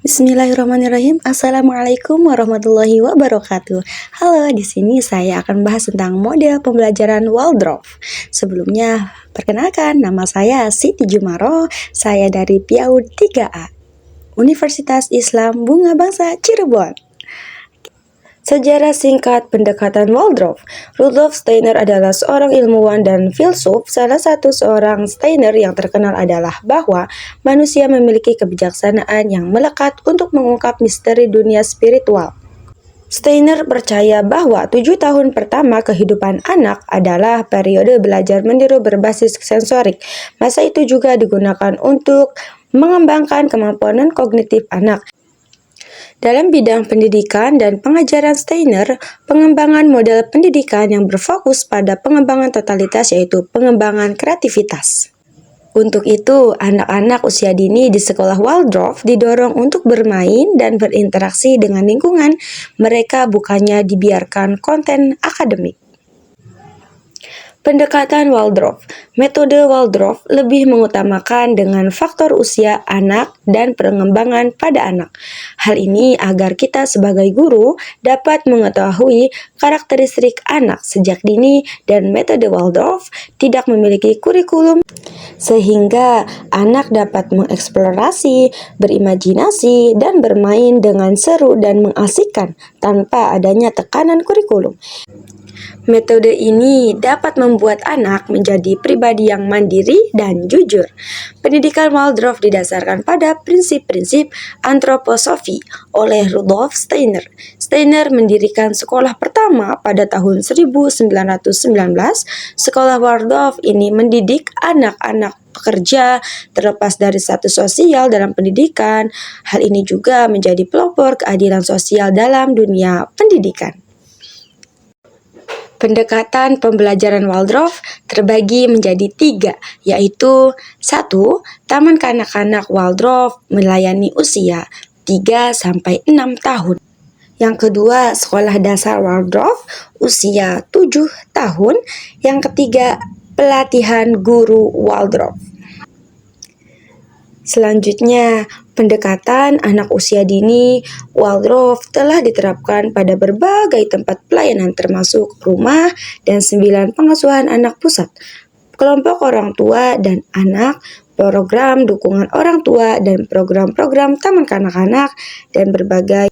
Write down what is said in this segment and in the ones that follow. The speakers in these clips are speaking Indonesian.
Bismillahirrahmanirrahim. Assalamualaikum warahmatullahi wabarakatuh. Halo, di sini saya akan bahas tentang model pembelajaran Waldorf. Sebelumnya, perkenalkan nama saya Siti Jumaro. Saya dari PIAUD 3A, Universitas Islam Bunga Bangsa Cirebon. Sejarah singkat pendekatan Waldorf. Rudolf Steiner adalah seorang ilmuwan dan filsuf. Salah satu seorang Steiner yang terkenal adalah bahwa manusia memiliki kebijaksanaan yang melekat untuk mengungkap misteri dunia spiritual. Steiner percaya bahwa 7 tahun pertama kehidupan anak adalah periode belajar meniru berbasis sensorik. Masa itu juga digunakan untuk mengembangkan kemampuan kognitif anak. Dalam bidang pendidikan dan pengajaran Steiner, pengembangan model pendidikan yang berfokus pada pengembangan totalitas yaitu pengembangan kreativitas. Untuk itu, anak-anak usia dini di sekolah Waldorf didorong untuk bermain dan berinteraksi dengan lingkungan. Mereka bukannya dibiarkan konten akademik. Pendekatan Waldorf. Metode Waldorf lebih mengutamakan dengan faktor usia anak dan pengembangan pada anak. Hal ini agar kita sebagai guru dapat mengetahui karakteristik anak sejak dini, dan metode Waldorf tidak memiliki kurikulum sehingga anak dapat mengeksplorasi, berimajinasi, dan bermain dengan seru dan mengasihkan tanpa adanya tekanan kurikulum. Metode ini dapat membuat anak menjadi pribadi yang mandiri dan jujur. Pendidikan Waldorf didasarkan pada prinsip-prinsip antroposofi oleh Rudolf Steiner. Steiner mendirikan sekolah pertama pada tahun 1919. Sekolah Waldorf ini mendidik anak-anak pekerja terlepas dari status sosial dalam pendidikan. Hal ini juga menjadi pelopor keadilan sosial dalam dunia pendidikan. Pendekatan pembelajaran Waldorf terbagi menjadi 3, yaitu 1. Taman kanak-kanak Waldorf melayani usia 3-6 tahun. Yang kedua, sekolah dasar Waldorf usia 7 tahun. Yang ketiga, pelatihan guru Waldorf. Selanjutnya, pendekatan anak usia dini Waldorf telah diterapkan pada berbagai tempat pelayanan termasuk rumah dan 9 pengasuhan anak pusat, kelompok orang tua dan anak, program dukungan orang tua dan program-program taman kanak-kanak, dan berbagai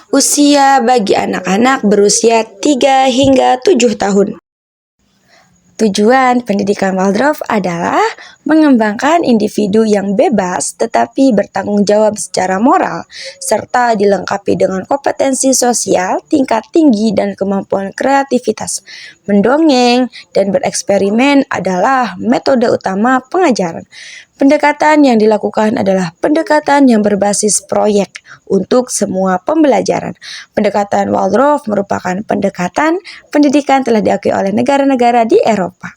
usia bagi anak-anak berusia 3 hingga 7 tahun. Tujuan pendidikan Waldorf adalah mengembangkan individu yang bebas tetapi bertanggung jawab secara moral, serta dilengkapi dengan kompetensi sosial tingkat tinggi dan kemampuan kreativitas. Mendongeng dan bereksperimen adalah metode utama pengajaran. Pendekatan yang dilakukan adalah pendekatan yang berbasis proyek untuk semua pembelajaran. Pendekatan Waldorf merupakan pendekatan pendidikan telah diakui oleh negara-negara di Eropa.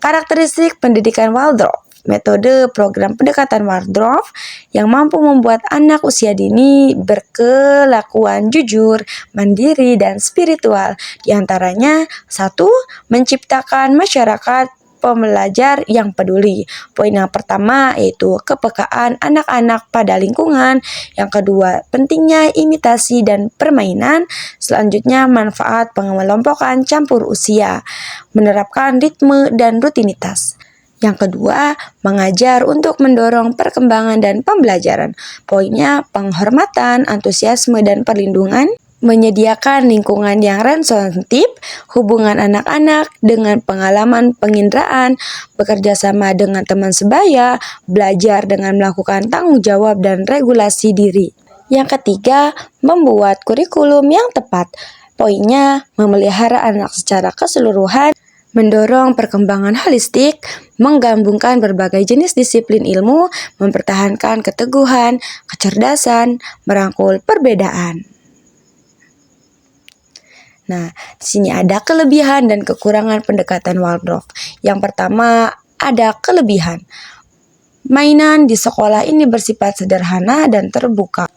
Karakteristik pendidikan Waldorf. Metode program pendekatan Waldorf yang mampu membuat anak usia dini berkelakuan jujur, mandiri, dan spiritual. Di antaranya, 1. Menciptakan masyarakat pembelajar yang peduli. Poin yang pertama yaitu kepekaan anak-anak pada lingkungan. Yang kedua, pentingnya imitasi dan permainan. Selanjutnya, manfaat pengelompokan campur usia, menerapkan ritme dan rutinitas. Yang kedua, mengajar untuk mendorong perkembangan dan pembelajaran. Poinnya, penghormatan, antusiasme, dan perlindungan. Menyediakan lingkungan yang responsif, hubungan anak-anak dengan pengalaman penginderaan, bekerja sama dengan teman sebaya, belajar dengan melakukan tanggung jawab dan regulasi diri. Yang ketiga, membuat kurikulum yang tepat. Poinnya, memelihara anak secara keseluruhan, mendorong perkembangan holistik, menggabungkan berbagai jenis disiplin ilmu, mempertahankan keteguhan, kecerdasan, merangkul perbedaan. Nah, di sini ada kelebihan dan kekurangan pendekatan Waldorf. Yang pertama, ada kelebihan. Mainan di sekolah ini bersifat sederhana dan terbuka,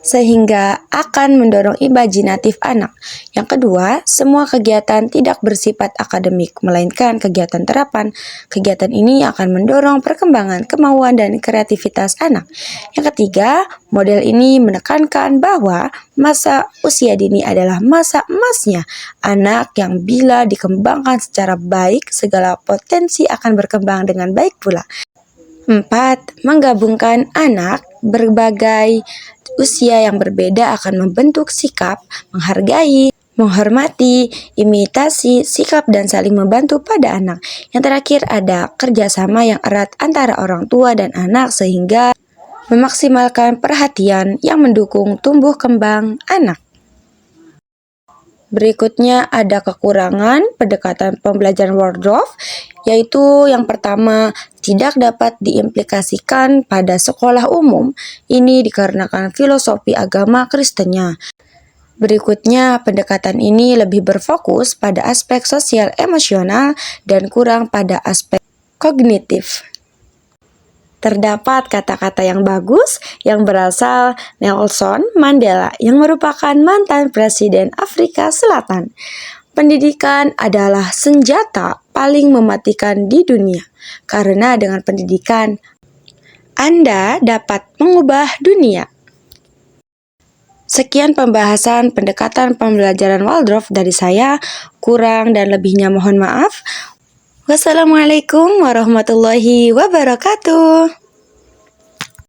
sehingga akan mendorong imajinatif anak. Yang kedua, semua kegiatan tidak bersifat akademik, melainkan kegiatan terapan. Kegiatan ini akan mendorong perkembangan kemauan dan kreativitas anak. Yang ketiga, model ini menekankan bahwa masa usia dini adalah masa emasnya anak yang bila dikembangkan secara baik, segala potensi akan berkembang dengan baik pula. 4. Menggabungkan anak berbagai usia yang berbeda akan membentuk sikap, menghargai, menghormati, imitasi, sikap, dan saling membantu pada anak. Yang terakhir ada kerjasama yang erat antara orang tua dan anak sehingga memaksimalkan perhatian yang mendukung tumbuh kembang anak. Berikutnya ada kekurangan pendekatan pembelajaran Waldorf, yaitu yang pertama tidak dapat diimplikasikan pada sekolah umum. Ini dikarenakan filosofi agama Kristennya. Berikutnya, pendekatan ini lebih berfokus pada aspek sosial emosional dan kurang pada aspek kognitif. Terdapat kata-kata yang bagus yang berasal Nelson Mandela yang merupakan mantan Presiden Afrika Selatan. Pendidikan adalah senjata paling mematikan di dunia, karena dengan pendidikan Anda dapat mengubah dunia. Sekian pembahasan pendekatan pembelajaran Waldorf dari saya, kurang dan lebihnya mohon maaf. Wassalamualaikum warahmatullahi wabarakatuh.